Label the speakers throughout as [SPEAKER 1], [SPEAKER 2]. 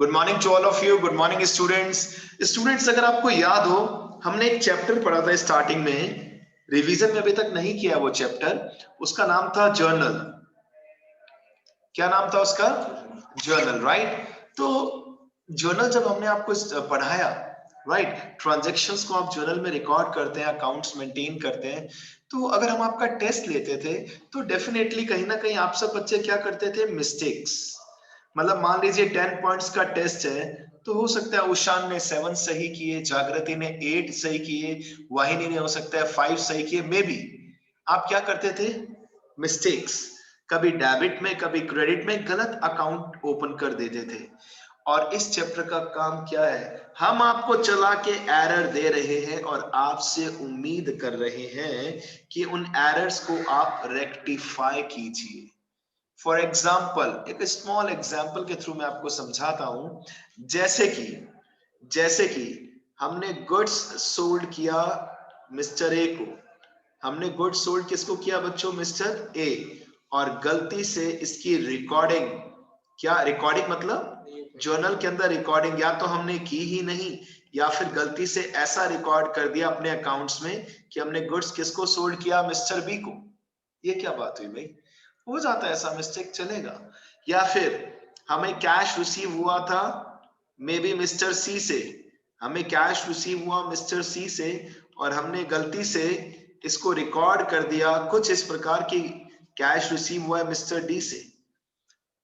[SPEAKER 1] Good morning to all of you. Good morning students, अगर आपको याद हो हमने एक चैप्टर पढ़ा था स्टार्टिंग में, रिवीजन में अभी तक नहीं किया वो चैप्टर। उसका नाम था जर्नल। क्या नाम था उसका? Journal, right. तो जर्नल जब हमने आपको पढ़ाया, राइट, ट्रांजैक्शंस को आप जर्नल में रिकॉर्ड करते हैं, अकाउंट्स मेंटेन करते हैं। तो अगर हम आपका टेस्ट लेते थे तो डेफिनेटली कहीं ना कहीं आप सब बच्चे क्या करते थे? मिस्टेक्स। मतलब मान लीजिए 10 पॉइंट्स का टेस्ट है, तो हो सकता है उषान ने 7 सही किए, जागृति ने 8 सही किए, वाहिनी ने हो सकता है 5 सही किए, मे बी। आप क्या करते थे? मिस्टेक्स। कभी डेबिट में कभी क्रेडिट में गलत अकाउंट ओपन कर देते थे। और इस चैप्टर का काम क्या है? हम आपको चला के एरर दे रहे हैं और आपसे उम्मीद कर रहे हैं कि उन एरर्स को आप रेक्टिफाई कीजिए। फॉर एग्जाम्पल, एक स्मॉल एग्जाम्पल के थ्रू मैं आपको समझाता हूं। जैसे कि हमने गुड्स सोल्ड किया मिस्टर ए को। हमने गुड्स सोल्ड किसको किया बच्चों? Mister A. और गलती से इसकी रिकॉर्डिंग, क्या रिकॉर्डिंग मतलब जर्नल के अंदर रिकॉर्डिंग या तो हमने की ही नहीं, या फिर गलती से ऐसा रिकॉर्ड कर दिया अपने अकाउंट्स में कि हमने गुड्स किसको सोल्ड किया? मिस्टर बी को। ये क्या बात हुई भाई? हो जाता है ऐसा, मिस्टेक चलेगा। या फिर हमें कैश रिसीव हुआ था मे बी मिस्टर सी से, हमें कैश रिसीव हुआ मिस्टर सी से और हमने गलती से इसको रिकॉर्ड कर दिया कुछ इस प्रकार की, कैश रिसीव हुआ है मिस्टर डी से।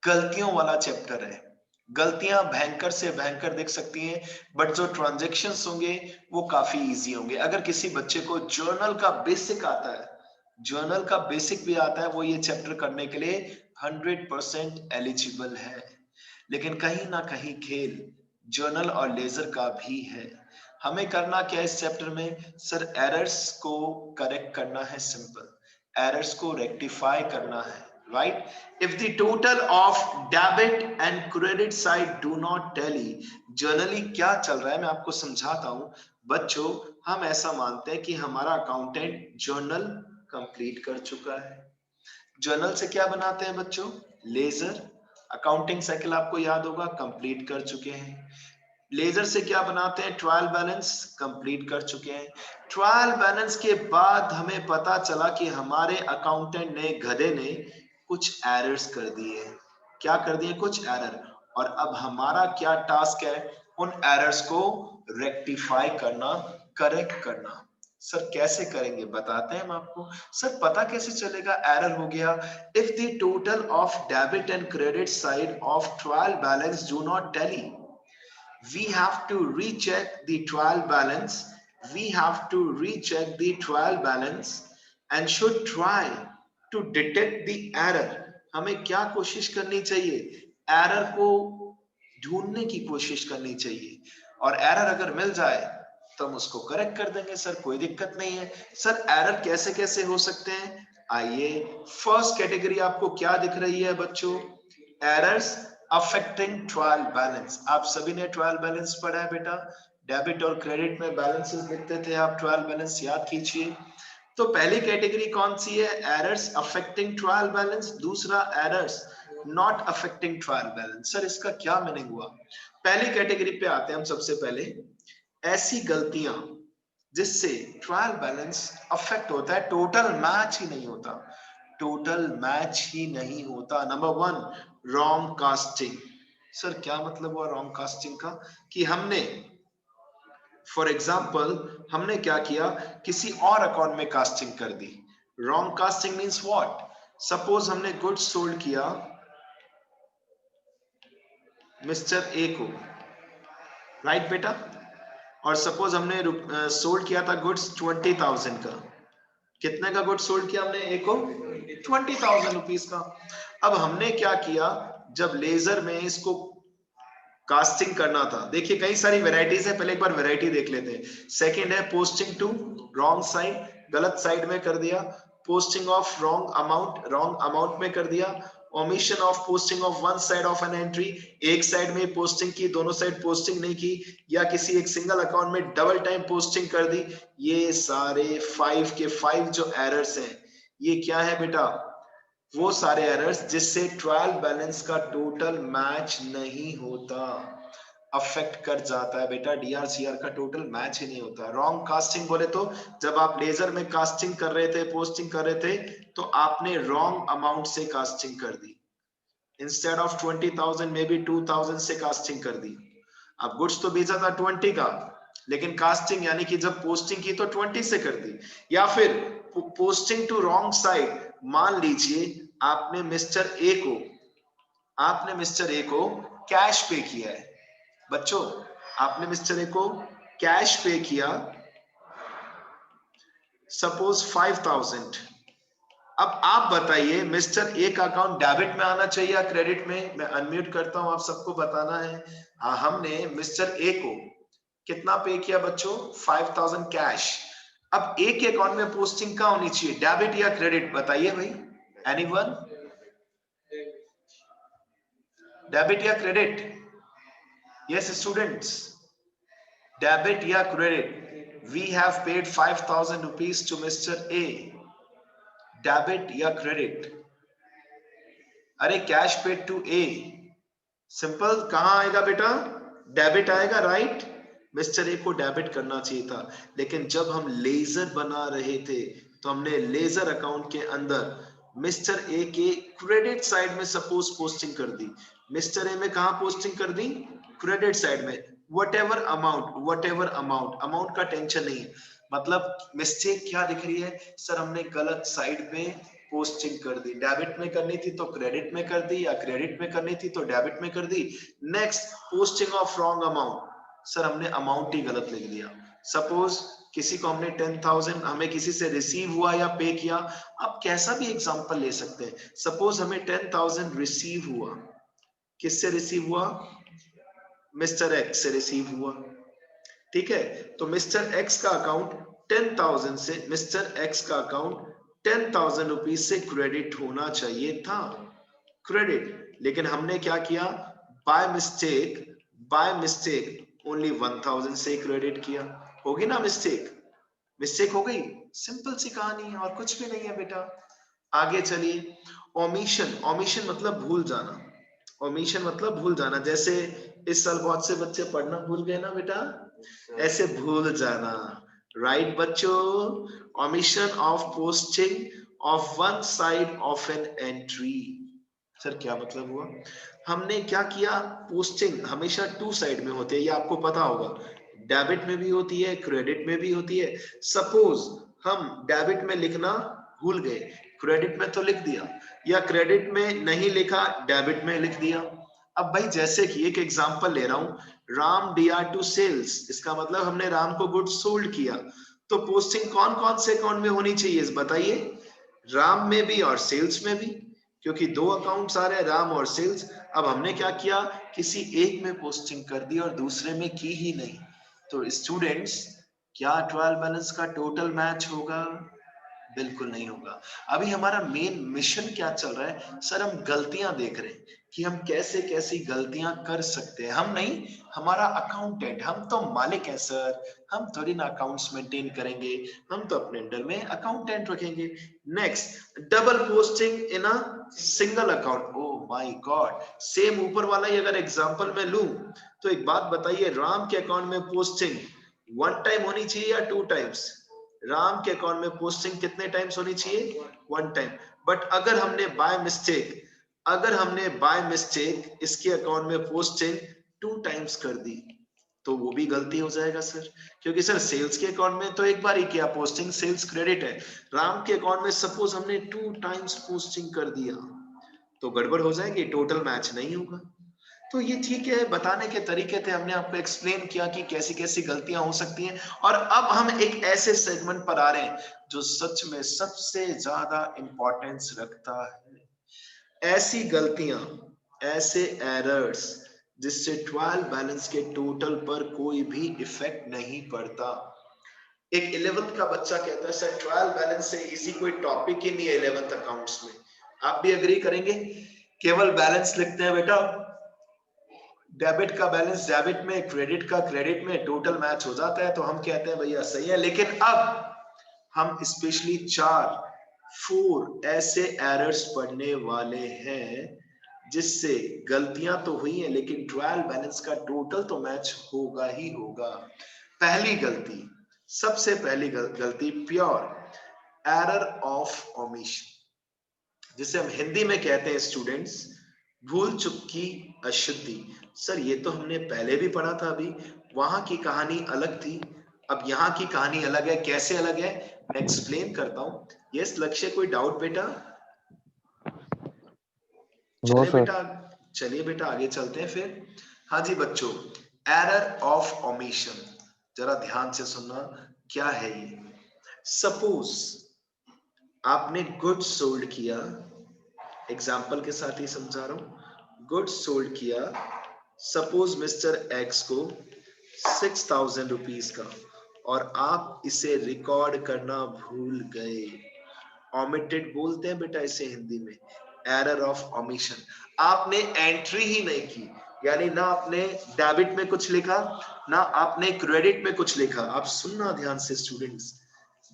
[SPEAKER 1] गलतियों वाला चैप्टर है। गलतियां भयंकर से भयंकर दिख सकती हैं, बट जो ट्रांजैक्शंस होंगे वो काफी इजी होंगे। अगर किसी बच्चे को जर्नल का बेसिक आता है, जर्नल का बेसिक भी आता है, वो ये चैप्टर करने के लिए 100% एलिजिबल है। लेकिन कहीं ना कहीं खेल जर्नल और लेजर का भी है। हमें करना क्या है इस चैप्टर में? सर एरर्स को करेक्ट करना है, सिंपल। एरर्स को रेक्टिफाई करना है, right. If the total of debit and credit side do not tally, generally क्या चल रहा है मैं आपको समझाता हूं। बच्चों, हम ऐसा मानते हैं कि हमारा अकाउंटेंट जर्नल कंप्लीट कर चुका है। जर्नल से क्या बनाते हैं बच्चों? लेजर। अकाउंटिंग साइकिल आपको याद होगा, कंप्लीट कर चुके हैं। लेजर से क्या बनाते हैं? ट्रायल बैलेंस, कंप्लीट कर चुके हैं। ट्रायल बैलेंस के बाद हमें पता चला कि हमारे अकाउंटेंट ने, गधे ने, कुछ एरर्स कर दिए। क्या कर दिए? कुछ एरर। और अब हमारा क्या टास्क है? उन एरर्स को रेक्टिफाई करना, करेक्ट करना। सर कैसे करेंगे? बताते हैं हम आपको। सर पता कैसे चलेगा एरर हो गया? If the total of debit and credit side of trial balance do not tally, we have to recheck the trial balance. We have to recheck the trial balance and should try to detect the error. हमें क्या कोशिश करनी चाहिए? Error को ढूंढने की कोशिश करनी चाहिए। और एरर अगर मिल जाए तो हम उसको करेक्ट कर देंगे। सर कोई दिक्कत नहीं है। सर एरर कैसे कैसे हो सकते हैं? आइए, फर्स्ट कैटेगरी आपको क्या दिख रही है बच्चों? Errors affecting trial balance. आप सभी ने ट्रायल बैलेंस पढ़ा है बेटा। डेबिट और क्रेडिट में बैलेंसेस लिखते थे आप, ट्रायल बैलेंस याद कीजिए। तो पहली कैटेगरी कौन सी है? Errors affecting trial balance. दूसरा errors not affecting trial balance. Sir इसका क्या मीनिंग हुआ? पहली कैटेगरी पे आते हैं हम। सबसे पहले ऐसी गलतियां जिससे ट्रायल बैलेंस अफेक्ट होता है, टोटल मैच ही नहीं होता, टोटल मैच ही नहीं होता। Number 1, wrong casting. सर क्या मतलब हुआ रॉन्ग कास्टिंग का? कि हमने, फॉर एग्जाम्पल, हमने क्या किया? किसी और अकाउंट में कास्टिंग कर दी। Wrong casting means what? Suppose हमने गुड्स सोल्ड किया मिस्टर ए को, राइट बेटा, और सपोज हमने सोल्ड किया था गुड्स 20,000 का। कितने का गुड्स सोल्ड किया हमने ए को? 20,000 रुपीज का। अब हमने क्या किया, जब लेजर में इसको कास्टिंग करना था, देखिए कई सारी वेराइटीज है, पहले एक बार वेराइटी देख लेते हैं। सेकंड है पोस्टिंग टू रॉन्ग साइड, गलत साइड में कर दिया। पोस्टिंग ऑफ रॉन्ग अमाउंट में कर दिया। Omission of posting of one side of an entry, एक साइड में पोस्टिंग की, दोनों साइड पोस्टिंग नहीं की, या किसी एक सिंगल अकाउंट में डबल टाइम पोस्टिंग कर दी। ये सारे 5 के 5 जो एरर्स हैं, ये क्या है बेटा? वो सारे एरर्स जिससे ट्रायल बैलेंस का टोटल मैच नहीं होता, अफेक्ट कर जाता है बेटा। डीआरसीआर का टोटल मैच ही नहीं होता। रॉन्ग कास्टिंग बोले तो जब आप लेजर में कास्टिंग कर रहे थे, पोस्टिंग कर रहे थे, तो आपने रॉन्ग अमाउंट से कास्टिंग कर दी। इंस्टेड ऑफ 20,000 में भी 2,000 से कास्टिंग कर दी। अब गुड्स तो भेजा था 20 का, लेकिन कास्टिंग यानी कि जब पोस्टिंग की तो 20 से कर दी। या फिर पोस्टिंग टू रॉन्ग साइड, मान लीजिए आपने मिस्टर ए को कैश पे किया है बच्चों, आपने मिस्टर ए को कैश पे किया, सपोज 5,000। अब आप बताइए मिस्टर ए का अकाउंट डेबिट में आना चाहिए या क्रेडिट में? मैं अनम्यूट करता हूं, आप सबको बताना है। हमने मिस्टर ए को कितना पे किया बच्चों? 5,000 कैश। अब ए के अकाउंट में पोस्टिंग कहाँ होनी चाहिए, डेबिट या क्रेडिट? बताइए भाई, एनीवन? डेबिट या क्रेडिट? यस स्टूडेंट्स, डेबिट या credit? We have paid 5,000 rupees to mister A, debit या क्रेडिट? अरे cash paid to A, simple. कहां आएगा बेटा? डेबिट आएगा, राइट? मिस्टर ए को डेबिट करना चाहिए था, लेकिन जब हम लेजर बना रहे थे तो हमने लेजर अकाउंट के अंदर मिस्टर ए के क्रेडिट साइड में सपोज पोस्टिंग कर दी। मिस्टर ए में कहां पोस्टिंग कर दी? क्रेडिट साइड में। वट एवर अमाउंट, अमाउंट का टेंशन नहीं है। मतलब मिस्टेक क्या दिख रही है सर? हमने गलत साइड पे पोस्टिंग कर दी। डेबिट में करनी थी तो क्रेडिट में कर दी, या क्रेडिट में करनी थी तो डेबिट में कर दी। Next, posting of wrong amount, sir हमने अमाउंट ही गलत लिख दिया। सपोज किसी को हमने 10,000 हमें किसी से रिसीव हुआ या पे किया। आप कैसा भी एग्जांपल ले सकते हैं। सपोज हमें 10,000 रिसीव हुआ, किससे रिसीव हुआ? मिस्टर एक्स से रिसीव हुआ, ठीक है? तो मिस्टर एक्स का अकाउंट 10,000 से, मिस्टर एक्स का अकाउंट 10,000 रुपीज से क्रेडिट होना चाहिए था, क्रेडिट। लेकिन हमने क्या किया? बाय मिस्टेक ओनली 1,000 से क्रेडिट किया। होगी ना मिस्टेक हो गई। सिंपल सी कहानी है और कुछ भी नहीं है बेटा। आगे चलिए। ओमिशन मतलब भूल जाना। ओमिशन मतलब भूल जाना। जैसे इस साल बहुत से बच्चे पढ़ना भूल गए ना बेटा, ऐसे भूल जाना, राइट बच्चों? Omission of posting of one side of an entry. Sir क्या मतलब हुआ? हमने क्या किया? पोस्टिंग हमेशा टू साइड में होती है, ये आपको पता होगा। डेबिट में भी होती है, क्रेडिट में भी होती है। सपोज हम डेबिट में लिखना भूल गए, क्रेडिट में तो लिख दिया, या क्रेडिट में नहीं लिखा, डेबिट में लिख दिया। अब भाई जैसे कि एक एग्जांपल ले रहा हूं, राम डीआर टू सेल्स, इसका मतलब हमने राम को गुड्स सोल्ड किया। तो पोस्टिंग कौन कौन से अकाउंट में होनी चाहिए बताइए? राम में भी और सेल्स में भी, क्योंकि दो अकाउंट्स आ रहे हैं, राम और सेल्स। अब हमने क्या किया? किसी एक में पोस्टिंग कर दी और दूसरे में की ही नहीं। तो स्टूडेंट्स, क्या ट्रायल बैलेंस का टोटल मैच होगा? बिल्कुल नहीं होगा। अभी हमारा मेन मिशन क्या चल रहा है सर? हम गलतियां देख रहे हैं कि हम कैसे कैसी गलतियां कर सकते हैं। हम नहीं, हमारा अकाउंटेंट, हम तो मालिक हैं सर, हम थोड़ी ना अकाउंट्स मेंटेन करेंगे, हम तो अपने अंडर में अकाउंटेंट रखेंगे। Next, double posting in a single account. Oh my God, same ऊपर वाला ही अगर एग्जांपल में लूं तो एक बात बताइए, राम के अकाउंट में पोस्टिंग वन टाइम होनी चाहिए या टू टाइम्स? राम के अकाउंट में पोस्टिंग कितने टाइम्स होनी चाहिए? One time. बट अगर हमने बाय मिस्टेक इसके अकाउंट में पोस्टिंग टू टाइम्स कर दी, तो वो भी गलती हो जाएगा सर। क्योंकि सर सेल्स के अकाउंट में तो एक बार ही किया पोस्टिंग, सेल्स क्रेडिट है। राम के अकाउंट में सपोज हमने टू टाइम्स पोस्टिंग कर दिया, तो गड़बड़ हो जाएगी, टोटल मैच नहीं होगा। तो ये ठीक है, बताने के तरीके थे, हमने आपको एक्सप्लेन किया कि कैसी कैसी गलतियां हो सकती हैं। और अब हम एक ऐसे सेगमेंट पर आ रहे हैं जो सच में सबसे ज्यादा इंपॉर्टेंस रखता है। ऐसी गलतियां, ऐसे एरर्स जिससे ट्रायल बैलेंस के टोटल पर कोई भी इफेक्ट नहीं पड़ता। एक 11th का बच्चा कहता है सर ट्रायल बैलेंस से इजी कोई टॉपिक ही नहीं है 11th अकाउंट्स में। आप भी एग्री करेंगे? केवल बैलेंस लिखते हैं बेटा, डेबिट का बैलेंस डेबिट में, क्रेडिट का क्रेडिट में, टोटल मैच हो जाता है, तो हम कहते हैं भैया सही है। लेकिन अब हम स्पेशली 4 ऐसे एरर्स पढ़ने वाले हैं जिससे गलतियां तो हुई हैं लेकिन ट्रायल बैलेंस का टोटल तो मैच होगा ही होगा। पहली गलती, सबसे पहली गलती प्योर एरर ऑफ ओमिशन, जिसे हम हिंदी में कहते हैं स्टूडेंट्स भूल चूक की अशुद्धि। सर ये तो हमने पहले भी पढ़ा था, अभी वहां की कहानी अलग थी, अब यहाँ की कहानी अलग है। कैसे अलग है मैं एक्सप्लेन करता हूँ। यस लक्ष्य, कोई डाउट बेटा?
[SPEAKER 2] नो
[SPEAKER 1] चले
[SPEAKER 2] सर।
[SPEAKER 1] बेटा, चलिए बेटा आगे चलते हैं फिर। हाँ जी बच्चों, एरर ऑफ ओमिशन, जरा ध्यान से सुनना क्या है ये। सपोज आपने गुड्स सोल्ड किया, एग्जाम्पल के साथ ही समझा रहा हूं, गुड्स सोल्ड किया सपोज मिस्टर एक्स को 6,000 रुपीज का, और आप इसे रिकॉर्ड करना भूल गए। ओमिटेड बोलते हैं बेटा इसे हिंदी में, एरर ऑफ ओमिशन। आपने एंट्री ही नहीं की, यानी ना आपने डेबिट में कुछ लिखा ना आपने क्रेडिट में कुछ लिखा। आप सुनना ध्यान से स्टूडेंट्स,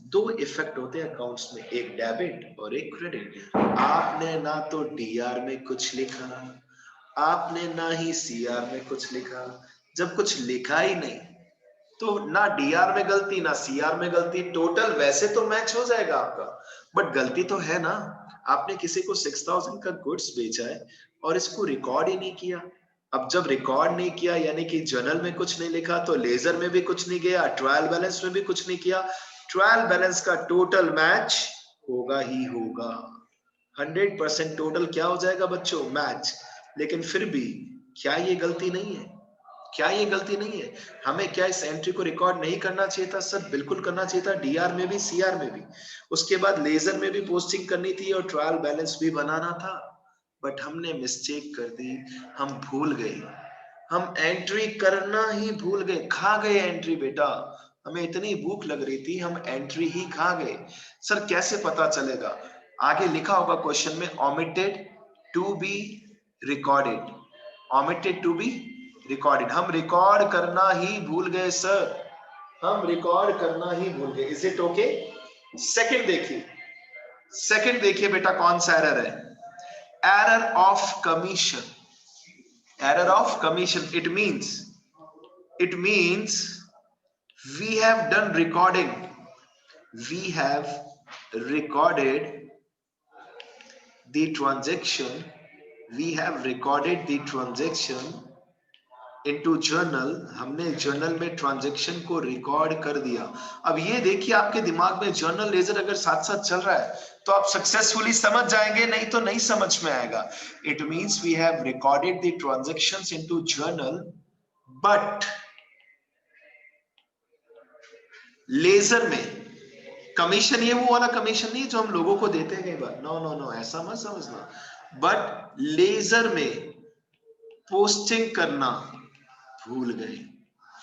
[SPEAKER 1] दो इफेक्ट होते हैं अकाउंट्स में, एक डेबिट और एक क्रेडिट। आपने ना तो डीआर में कुछ लिखा, आपने ना ही सीआर में कुछ लिखा। जब कुछ लिखा ही नहीं तो ना डीआर में गलती ना सीआर में गलती, टोटल वैसे तो मैच हो जाएगा आपका, बट गलती तो है ना। आपने किसी को 6,000 का गुड्स बेचा है और इसको रिकॉर्ड ही नहीं किया। अब जब रिकॉर्ड नहीं किया यानी कि जर्नल में कुछ नहीं लिखा, तो लेजर में भी कुछ नहीं गया, ट्रायल बैलेंस में भी कुछ नहीं किया। ट्रायल बैलेंस का टोटल मैच होगा ही होगा, 100% टोटल क्या हो जाएगा बच्चों, मैच। लेकिन फिर भी क्या ये गलती नहीं है? क्या ये गलती नहीं है? हमें क्या इस एंट्री को रिकॉर्ड नहीं करना चाहिए था? सर बिल्कुल करना चाहिए था, डीआर में भी सीआर में भी। उसके बाद लेजर में भी पोस्टिंग करनी थी और ट्रायल बैलेंस भी बनाना था, बट हमने मिस्टेक कर दी, हम भूल गए, हम एंट्री करना ही भूल गए, खा गए एंट्री बेटा। हमें इतनी भूख लग रही थी हम एंट्री ही खा गए। सर कैसे पता चलेगा? आगे लिखा होगा क्वेश्चन में, omitted to be recorded, omitted to be recorded. हम रिकॉर्ड करना ही भूल गए सर, हम रिकॉर्ड करना ही भूल गए। Is it okay? सेकंड देखिए, सेकंड देखिए बेटा कौन सा एरर है, error of commission. Error of commission, it means we have done recording, we have recorded the transaction, we have recorded the transaction into journal, हमने जर्नल में transaction को record कर दिया। अब ये देखिए आपके दिमाग में जर्नल लेजर अगर साथ साथ चल रहा है तो आप सक्सेसफुली समझ जाएंगे, नहीं तो नहीं समझ में आएगा। It means we have recorded the transactions into journal, but ledger में कमीशन, ये वो वाला कमीशन नहीं जो हम लोगों को देते हैं कई बार, नो नो नो ऐसा मत समझना, बट लेजर में पोस्टिंग करना भूल गए।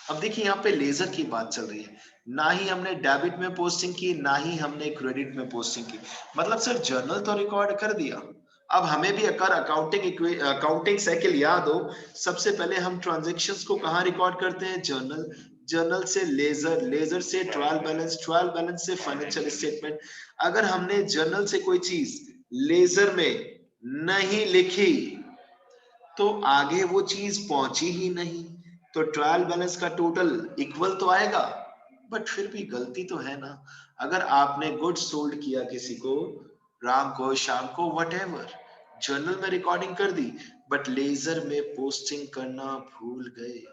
[SPEAKER 1] अब देखिए यहाँ पे लेजर की बात चल रही है, ना ही हमने डेबिट में पोस्टिंग की ना ही हमने क्रेडिट में पोस्टिंग की, मतलब सर जर्नल तो रिकॉर्ड कर दिया। अब हमें भी अगर अकाउंटिंग साइकिल याद हो, सबसे पहले हम ट्रांजैक्शंस को कहाँ रिकॉर्ड करते हैं, जर्नल, जर्नल से लेजर, लेजर से ट्रायल बैलेंस, ट्रायल बैलेंस से फाइनेंशियल स्टेटमेंट। अगर हमने जर्नल से कोई चीज लेजर में नहीं लिखी तो आगे वो चीज पहुंची ही नहीं, तो ट्रायल बैलेंस का टोटल इक्वल तो आएगा, बट फिर भी गलती तो है ना। अगर आपने गुड्स सोल्ड किया किसी को, राम को शाम को वटेवर, जर्नल में रिकॉर्डिंग कर दी, बट लेजर में पोस्टिंग करना भूल गए,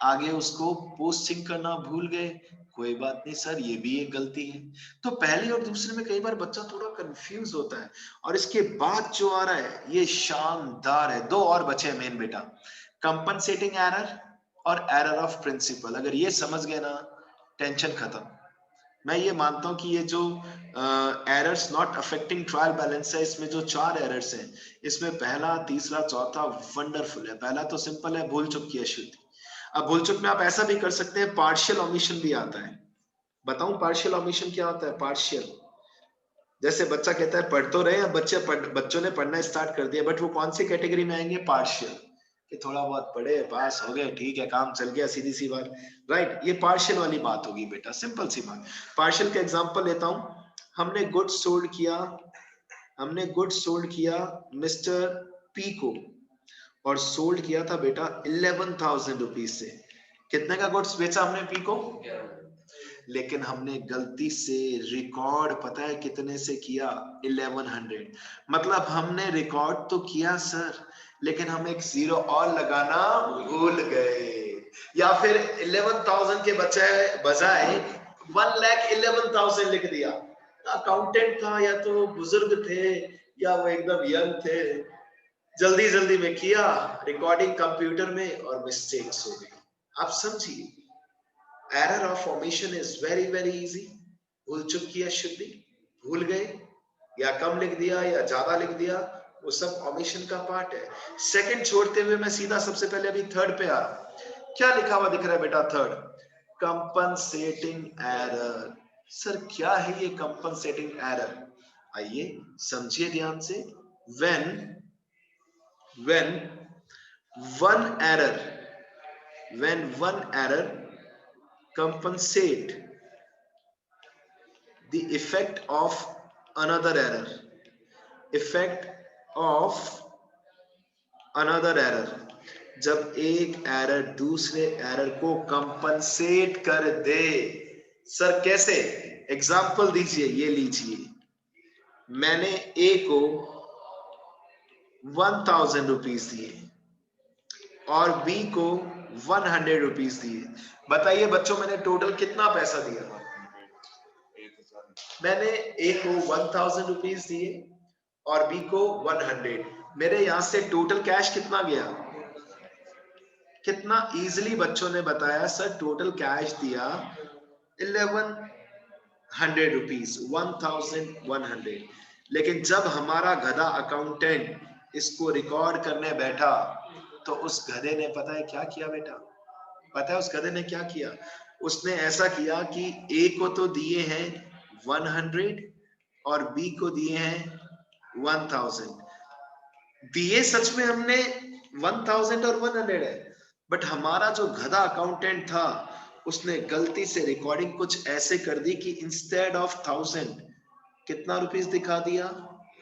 [SPEAKER 1] आगे उसको पोस्टिंग करना भूल गए, कोई बात नहीं सर ये भी एक गलती है। तो पहले और दूसरे में कई बार बच्चा थोड़ा कंफ्यूज होता है। और इसके बाद जो आ रहा है ये शानदार है, दो और बचे हैं मेन बेटा, कंपनसेटिंग एरर और एरर ऑफ प्रिंसिपल। अगर ये समझ गए ना टेंशन खत्म। मैं ये मानता हूं कि ये जो errors not affecting trial balance है, इसमें जो 4 एरर्स हैं, इसमें पहला तीसरा चौथा वंडरफुल है। पहला तो सिंपल है, भूल चूक की अशुद्धि। अब भूल चूक में आप ऐसा भी कर सकते हैं, पार्शियल ओमिशन भी आता है। बताऊं पार्शियल ओमिशन क्या होता है? पार्शियल, जैसे बच्चा कहता है पढ़ तो रहे हैं, बच्चों ने पढ़ना स्टार्ट कर दिया, बट वो कौन सी कैटेगरी में आएंगे? पार्शियल, कि थोड़ा बहुत पढ़े, पास हो गए, ठीक है, काम चल गया, सीधी सी बात, राइट। ये पार्शियल वाली बात होगी बेटा, सिंपल सी बात। पार्शियल का एग्जांपल लेता हूं, हमने गुड्स सोल्ड किया मिस्टर पी को, और सोल्ड किया था बेटा 11,000 रुपीज से। कितने का गुड्स बेचा हमने पी को? लेकिन हमने गलती से रिकॉर्ड पता है कितने से किया? 1100। मतलब हमने रिकॉर्ड तो किया सर, लेकिन हम एक जीरो और लगाना भूल गए, या फिर 11,000 के बजाय 1,11,000 लिख दिया। अकाउंटेंट था या तो बुजुर्ग थे या वो एकदम यंग थे, जल्दी जल्दी में किया रिकॉर्डिंग कंप्यूटर में और मिस्टेक्स हो गई। आप समझिए, error of omission is very very easy. भूल चुक किया शुड बी, भूल गए या कम लिख दिया या ज्यादा लिख दिया, वो सब ओमिशन का पार्ट है। सेकंड छोड़ते हुए मैं सीधा सबसे पहले अभी थर्ड पे आ रहा हूं। क्या लिखा हुआ दिख रहा है बेटा? Third, compensating error. सर क्या है ये कंपनसेटिंग एरर? आइए समझिए ध्यान से। when one error compensate the effect of another error, जब एक एरर दूसरे एरर को कंपनसेट कर दे। सर कैसे? एग्जाम्पल दीजिए। ये लीजिए, मैंने ए को 1,000 रुपीज दिए और बी को 100 रुपीज दिए। बताइए बच्चों, मैंने टोटल कितना पैसा दिया? मैंने ए को 1,000 रुपीज दिए और बी को 100। मेरे यहां से टोटल कैश कितना गया? कितना इजीली बच्चों ने बताया सर, टोटल कैश दिया 1,100 रुपीज, 1,100। लेकिन जब हमारा गधा अकाउंटेंट इसको रिकॉर्ड करने बैठा तो उस गधे ने पता है क्या किया बेटा? पता है उस गधे ने क्या किया? उसने ऐसा किया कि ए को तो दिए हैं 100 और बी को दिए हैं 1,000। दिए सच में हमने 1,000 और 100 है, बट हमारा जो गधा अकाउंटेंट था उसने गलती से रिकॉर्डिंग कुछ ऐसे कर दी कि इंस्टेड ऑफ 1,000 कितना रुपीस दिखा दिया?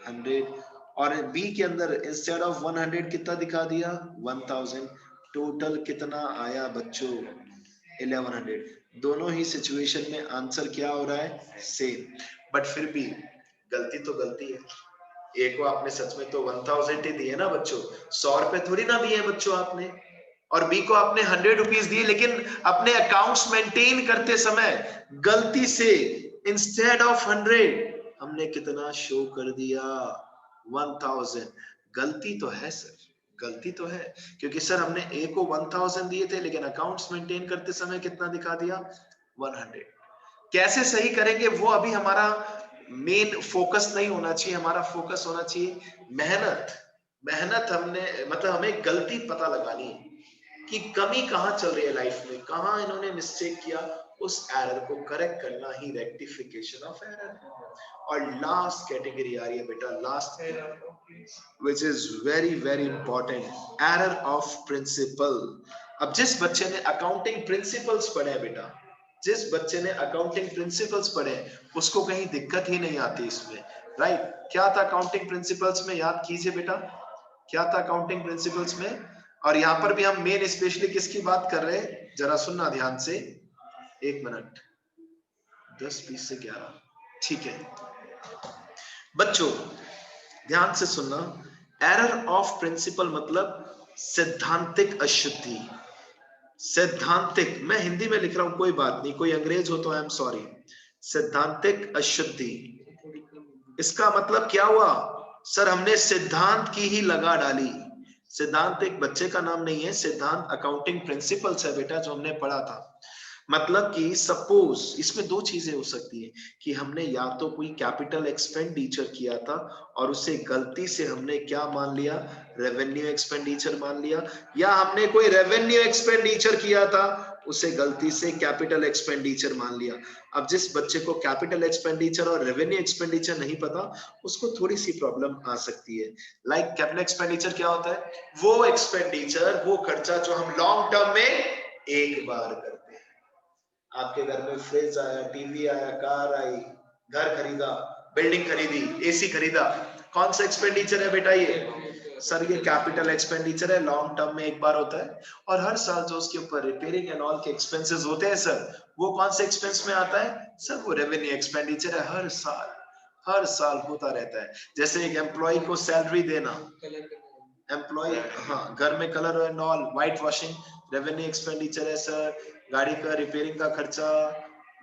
[SPEAKER 1] 100। और बी के अंदर इंस्टेड ऑफ 100 कितना दिखा दिया? 1,000। टोटल कितना आया बच्चों? 1,100। दोनों ही सिचुएशन में आंसर क्या हो रहा है? सेम। बट फिर भी गलती तो गलती है। ए को आपने सच में तो 1,000 ही दिए ना बच्चों, 100 रुपए थोड़ी ना दिए बच्चों आपने। और बी को आपने 100 रुपीज दिए, लेकिन अपने अकाउंट्स मेंटेन करते समय गलती से इंस्टेड ऑफ 100 हमने कितना शो कर दिया? 1,000। गलती तो है सर, गलती तो है, क्योंकि सर हमने ए को 1,000 दिए थे लेकिन अकाउंट्स मेंटेन करते समय कितना दिखा दिया? 100। कैसे सही करेंगे वो अभी हमारा मेन फोकस नहीं होना चाहिए। हमारा फोकस होना चाहिए मेहनत हमने मतलब हमें गलती पता लगानी है कि कमी कहां चल रही है लाइफ में, कहां इन्होंने मिस्टेक किया, उस एरर को करेक्ट करना ही रेक्टिफिकेशन ऑफ एरर है। और लास्ट कैटेगरी आ रही है बेटा, last which is very very important, error of principle. अब जिस बच्चे ने अकाउंटिंग प्रिंसिपल्स पढ़े हैं बेटा, जिस बच्चे ने अकाउंटिंग प्रिंसिपल्स पढ़े उसको कहीं दिक्कत ही नहीं आती इसमें, राइट? क्या था अकाउंटिंग प्रिंसिपल्स में? याद कीजिए बेटा, क्या था अकाउंटिंग प्रिंसिपल्स में? और यहां पर भी हम मेन स्पेशली किसकी बात कर रहे हैं, जरा सुनना ध्यान से। 1 मिनट, 10:20 से 11, ठीक है बच्चों, ध्यान से सुनना। एरर ऑफ प्रिंसिपल मतलब सैद्धांतिक अशुद्धि। सैद्धांतिक, मैं हिंदी में लिख रहा हूं, कोई बात नहीं, कोई अंग्रेज हो तो आई एम सॉरी। सैद्धांतिक अशुद्धि, इसका मतलब क्या हुआ? सर हमने सिद्धांत की ही लगा डाली। सिद्धांत एक बच्चे का नाम नहीं है, सिद्धांत अकाउंटिंग प्रिंसिपल्स है बेटा, जो हमने पढ़ा था। मतलब कि सपोज इसमें दो चीजें हो सकती है कि हमने या तो कोई कैपिटल एक्सपेंडिचर किया था और उसे गलती से हमने क्या मान लिया? रेवेन्यू एक्सपेंडिचर मान लिया, या हमने कोई रेवेन्यू एक्सपेंडिचर किया था उसे गलती से कैपिटल एक्सपेंडिचर मान लिया। अब जिस बच्चे को कैपिटल एक्सपेंडिचर और रेवेन्यू एक्सपेंडिचर नहीं पता उसको थोड़ी सी प्रॉब्लम आ सकती है। लाइक कैपिटल एक्सपेंडिचर क्या होता है? वो एक्सपेंडिचर, वो खर्चा जो हम लॉन्ग टर्म में एक बार करते हैं। आपके घर में फ्रिज आया, टीवी आया, कार आई, घर खरीदा, बिल्डिंग खरीदी, एसी खरीदा, कौन सा एक्सपेंडिचर है बेटा ये? सर ये कैपिटल एक्सपेंडिचर है, लॉन्ग टर्म में एक बार होता है और हर साल जो उसके ऊपर रिपेयरिंग एंड ऑल के एक्सपेंसेस होते हैं सर, वो कौन से एक्सपेंस में आता है? सर वो रेवेन्यू एक्सपेंडिचर है, हर साल होता रहता है। जैसे एक एम्प्लॉय को सैलरी देना, एम्प्लॉय, हाँ, घर में colour and all, white washing revenue expenditure है सर, गाड़ी का रिपेयरिंग का खर्चा,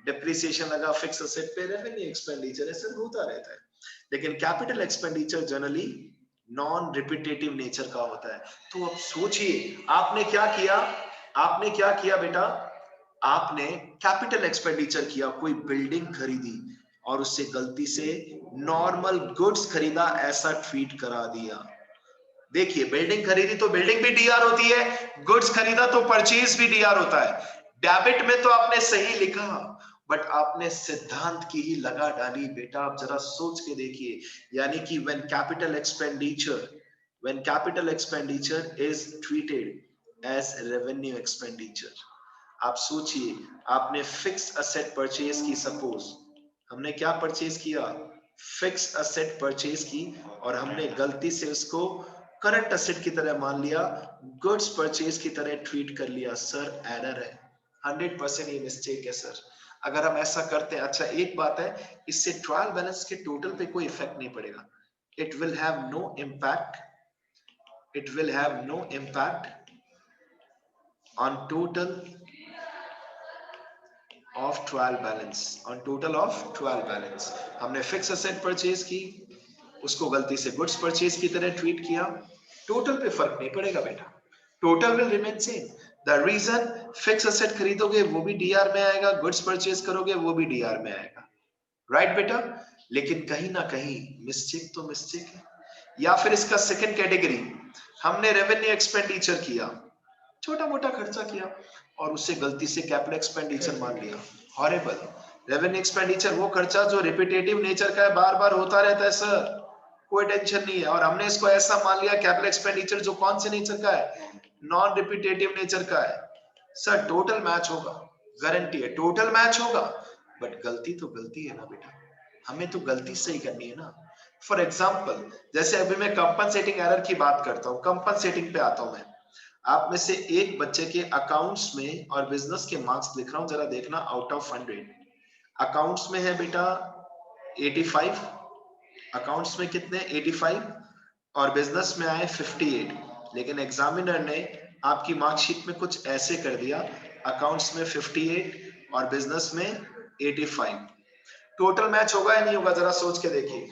[SPEAKER 1] डिप्रिसिएशन लगा फिक्स असेट पे, रेवेन्यू एक्सपेंडिचर है सर, होता रहता है। लेकिन capital expenditure generally non repetitive nature का होता है। तो अब सोचिए आपने क्या किया बेटा? आपने कैपिटल एक्सपेंडिचर किया, कोई बिल्डिंग खरीदी और उससे गलती से नॉर्मल गुड्स खरीदा, ऐसा ट्रीट करा दिया। देखिए बिल्डिंग खरीदी तो बिल्डिंग भी डीआर होती है, गुड्स खरीदा तो परचेज भी डीआर होता है। डेबिट में तो आपने सही लिखा, बट आपने सिद्धांत की ही लगा डाली बेटा। आप जरा सोच के देखिए, यानी कि when capital expenditure is treated as revenue expenditure, आप सोचिए, आपने फिक्स असेट परचेज की, सपोज हमने क्या परचेज किया? फिक्स असेट परचेज की, और हमने गलती से उसको करंट असेट की तरह मान लिया, गुड्स परचेज की तरह ट्रीट कर लिया। सर एरर है, 100% ये मिस्टेक है सर। अगर हम ऐसा करते हैं, अच्छा एक बात है, इससे ट्रायल बैलेंस के टोटल पे कोई इफेक्ट नहीं पड़ेगा। It will have no impact on total of trial balance. हमने फिक्स असेट परचेज की, उसको गलती से गुड्स परचेज की तरह ट्रीट किया, टोटल पे फर्क नहीं पड़ेगा बेटा, total will remain same. The reason, fix asset खरीदोगे वो भी डीआर में आएगा, गुड्स परचेज करोगे वो भी डीआर में आएगा, राइट बेटा? लेकिन कहीं ना कहीं मिस्टेक तो मिस्टेक है। या फिर इसका सेकंड कैटेगरी, हमने रेवेन्यू एक्सपेंडिचर किया, छोटा मोटा खर्चा किया और उससे गलती से कैपिटल एक्सपेंडिचर मान लिया, हॉरिबल। रेवेन्यू एक्सपेंडिचर वो खर्चा जो रिपीटेटिव नेचर का है, बार बार होता रहता है सर, कोई टेंशन नहीं है, और हमने इसको ऐसा मान लिया कैपिटल एक्सपेंडिचर जो कौन से नेचर का है? नॉन रिपीटेटिव नेचर का है। सर टोटल मैच होगा, गारंटी है टोटल मैच होगा, बट गलती तो गलती है ना बेटा, हमें तो गलती सही करनी है ना। फॉर एग्जाम्पल, जैसे अभी मैं कंपनसेटिंग एरर की बात करता हूँ, कंपनसेटिंग पे आता हूं मैं। आप में से एक बच्चे के अकाउंट्स में और बिजनेस के मार्क्स लिख रहा हूं, जरा देखना, आउट ऑफ 100 अकाउंट्स में है बेटा 85, अकाउंट्स में कितने? 85, और बिजनेस में आए 58। लेकिन एग्जामिनर ने आपकी मार्कशीट में कुछ ऐसे कर दिया, अकाउंट्स में 58 और बिजनेस में 85। टोटल मैच होगा या नहीं होगा? जरा सोच के देखिए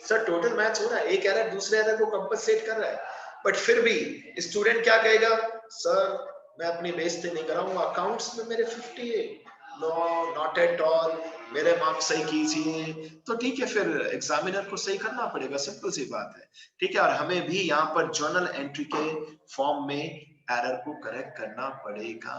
[SPEAKER 1] सर, टोटल मैच हो रहा है, एक एरर दूसरे एरर को कंपनसेट कर रहा है, बट फिर भी स्टूडेंट क्या कहेगा? सर मैं अपनी बेइज्जती नहीं कराऊंगा, अकाउंट्स में मेरे 58, नो नॉट एट ऑल, मेरे मार्क्स सही कीजिए। तो ठीक है, फिर एग्जामिनर को सही करना पड़ेगा, सिंपल सी बात है, ठीक है। और हमें भी यहाँ पर जर्नल एंट्री के फॉर्म में एरर को करेक्ट करना पड़ेगा।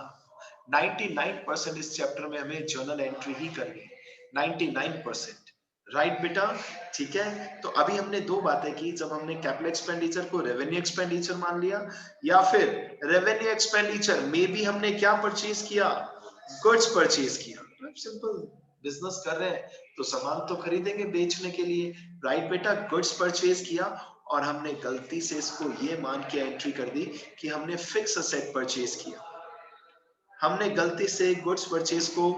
[SPEAKER 1] 99% इस चैप्टर में हमें जर्नल एंट्री ही करनी है, 99%, राइट बेटा? ठीक है, तो अभी हमने दो बातें की, जब हमने कैपिटल एक्सपेंडिचर को रेवेन्यू एक्सपेंडिचर मान लिया, या फिर रेवेन्यू एक्सपेंडिचर में भी हमने क्या परचेज किया? गुड्स परचेज किया। सिंपल, बिजनेस कर रहे हैं तो सामान तो खरीदेंगे बेचने के लिए, राइट बेटा? गुड्स परचेज किया और हमने गलती से इसको ये मान के एंट्री कर दी कि हमने फिक्स असेट परचेज किया। हमने गलती से गुड्स परचेज को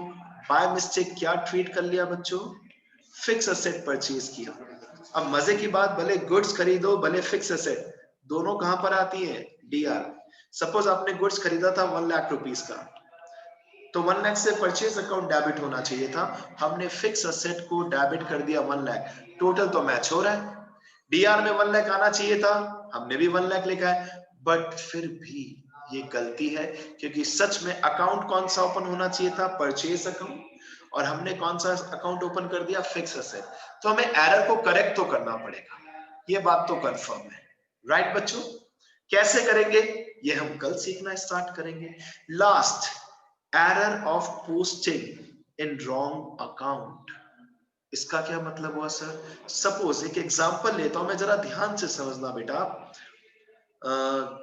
[SPEAKER 1] बाय मिस्टेक क्या ट्रीट कर लिया बच्चों? फिक्स असेट परचेज किया। अब मजे की बात, भले गुड्स खरीदो भले फिक्स असेट, दोनों कहां पर आती है? डीआर। सपोज आपने गुड्स खरीदा था 1 लाख रुपीस का, तो 1 लाख से परचेज अकाउंट डेबिट होना चाहिए था, हमने फिक्स असेट को डेबिट कर दिया 1 लाख, टोटल तो मैच हो रहा है, डीआर में 1 लाख आना चाहिए था, हमने भी 1 लाख लिखा है, बट फिर भी ये गलती है, क्योंकि सच में अकाउंट कौन सा ओपन होना चाहिए था? परचेज अकाउंट, और हमने कौन सा अकाउंट ओपन कर दिया? Fix asset. तो हमें एरर को करेक्ट तो करना पड़ेगा, ये बात तो कंफर्म है, राइट बच्चों? कैसे करेंगे ये हम कल सीखना स्टार्ट करेंगे। Last, error of posting in wrong account, इसका क्या मतलब हुआ सर? सपोज एक एग्जांपल लेता हूं मैं, जरा ध्यान से समझना बेटा।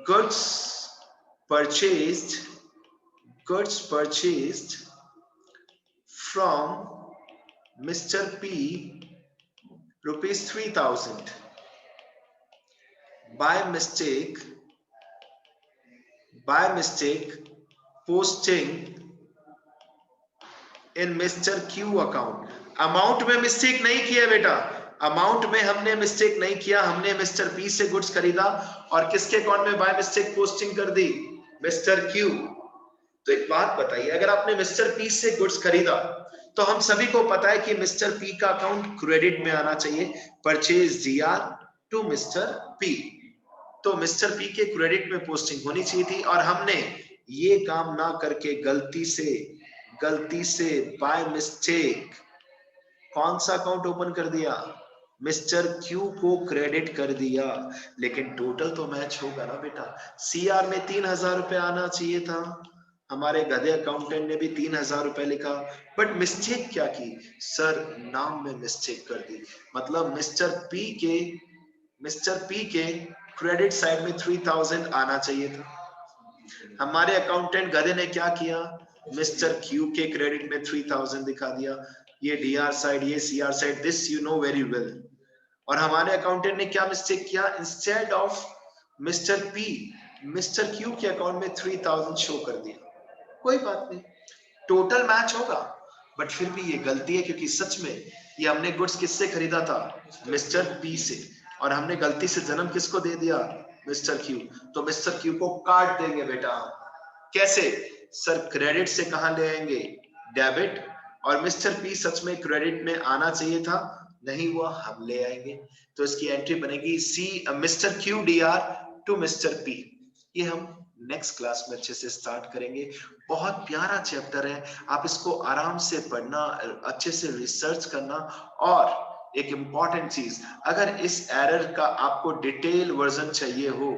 [SPEAKER 1] Goods purchased from mister P ₹3,000 by mistake posting in mister Q account. Amount में मिस्टेक नहीं किया बेटा, अमाउंट में हमने मिस्टेक नहीं किया, हमने मिस्टर पी से गुड्स खरीदा और किसके अकाउंट में बाय मिस्टेक पोस्टिंग कर दी, मिस्टर क्यू। तो एक बात बताइए, अगर आपने मिस्टर पी से गुड्स खरीदा तो हम सभी को पता है कि मिस्टर पी का अकाउंट क्रेडिट में आना चाहिए, purchase DR to mister P. तो मिस्टर पी के क्रेडिट में पोस्टिंग होनी चाहिए थी और हमने ये काम ना करके गलती से बाय मिस्टेक कौन सा अकाउंट ओपन कर दिया, मिस्टर क्यू को क्रेडिट कर दिया। लेकिन टोटल तो मैच होगा ना बेटा, सीआर में 3,000 रुपए आना चाहिए था, हमारे गधे अकाउंटेंट ने भी 3,000 रुपए लिखा, बट मिस्टेक क्या की सर, नाम में मिस्टेक कर दी। मतलब मिस्टर पी के क्रेडिट साइड में 3,000 आना चाहिए था, हमारे अकाउंटेंट गधे ने क्या किया, मिस्टर क्यू के क्रेडिट में 3,000 दिखा दिया। ये डीआर साइड, ये CR side, this you know very well. और हमारे अकाउंटेंट ने क्या मिस्टेक किया, instead of mister P mister Q के अकाउंट में 3,000 शो कर दिया। कोई बात नहीं, टोटल मैच होगा, बट फिर भी ये गलती है क्योंकि सच में ये हमने गुड्स किससे खरीदा था, मिस्टर पी से, और हमने गलती से जन्म किसको दे दिया, मिस्टर क्यू। तो मिस्टर क्यू को काट देंगे बेटा। कैसे सर, क्रेडिट से कहां ले आएंगे, डेबिट, और मिस्टर पी सच में क्रेडिट में आना चाहिए था, नहीं हुआ, हम ले आएंगे। तो इसकी एंट्री बनेगी see mister Q DR to mister P. ये हम नेक्स्ट क्लास में अच्छे से स्टार्ट करेंगे। बहुत प्यारा चैप्टर है, आप इसको आराम से पढ़ना, अच्छे से रिसर्च करना। और एक इंपॉर्टेंट चीज, अगर इस एरर का आपको डिटेल वर्जन चाहिए हो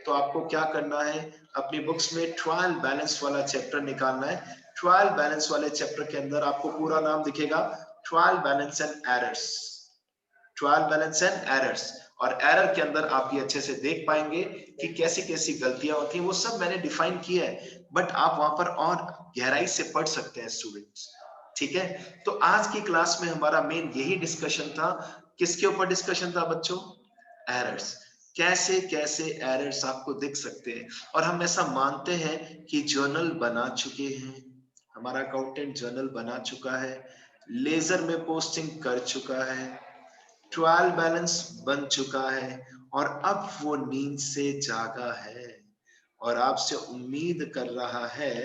[SPEAKER 1] तो आपको क्या करना है, अपनी बुक्स में ट्रायल बैलेंस वाला चैप्टर निकालना है। ट्रायल बैलेंस वाले चैप्टर के अंदर आपको पूरा नाम दिखेगा, trial balance and errors, trial balance and errors. और एरर के अंदर आप ये अच्छे से देख पाएंगे कि कैसी कैसी गलतियां होती हैं, वो सब मैंने डिफाइन किया है, बट आप वहां पर और गहराई से पढ़ सकते हैं स्टूडेंट्स। ठीक है, तो आज की क्लास में हमारा मेन यही डिस्कशन था। किसके ऊपर डिस्कशन था बच्चों, एरर्स। कैसे कैसे एरर्स आपको दिख सकते हैं, और हम ऐसा मानते हैं कि जर्नल बना चुके हैं, हमारा अकाउंटेंट जर्नल बना चुका है, लेजर में पोस्टिंग कर चुका है, ट्रायल बैलेंस बन चुका है, और अब वो नींद से जागा है और आपसे उम्मीद कर रहा है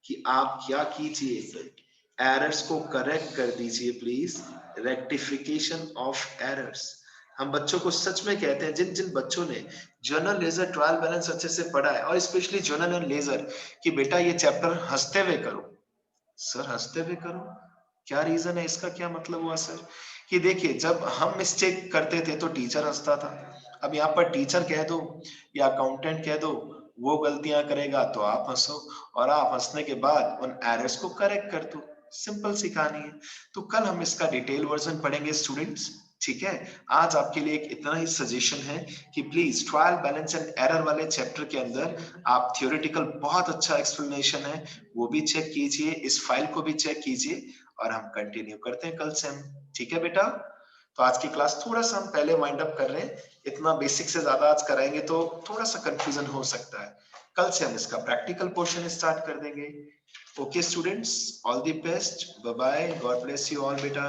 [SPEAKER 1] कि आप क्या कीजिए, एरर्स को करेक्ट कर दीजिए प्लीज, रेक्टिफिकेशन ऑफ एरर्स। हम बच्चों को सच में कहते हैं, जिन जिन बच्चों ने जर्नल लेजर ट्रायल बैलेंस अच्छे से पढ़ा है, और स्पेशली जर्नल एंड लेजर, कि बेटा ये चैप्टर हंसते हुए करो। सर हंसते हुए करो, क्या रीजन है इसका, क्या मतलब हुआ सर, कि देखिए जब हम मिस्टेक करते थे तो टीचर हंसता था, अब यहाँ पर टीचर कह दो या अकाउंटेंट कह दो वो गलतियां करेगा तो आप हंसो, और आप हंसने के बाद उन एरर्स को करेक्ट कर दो, सिंपल सी कहानी है। तो कल हम इसका डिटेल वर्जन पढ़ेंगे स्टूडेंट्स, ठीक है। आज आपके लिए एक इतना ही सजेशन है कि please trial balance and error वाले चैप्टर के अंदर आप थियोरेटिकल बहुत अच्छा एक्सप्लेनेशन है वो भी चेक कीजिए, इस फाइल को भी चेक कीजिए, और हम कंटिन्यू करते हैं कल से हम, ठीक है बेटा। तो आज की क्लास थोड़ा सा हम पहले वाइंड अप कर रहे हैं, इतना बेसिक से ज्यादा आज कराएंगे तो थोड़ा सा कंफ्यूजन हो सकता है, कल से हम इसका प्रैक्टिकल पोर्शन स्टार्ट कर देंगे। Okay students, all the best, bye bye, God bless you all बेटा।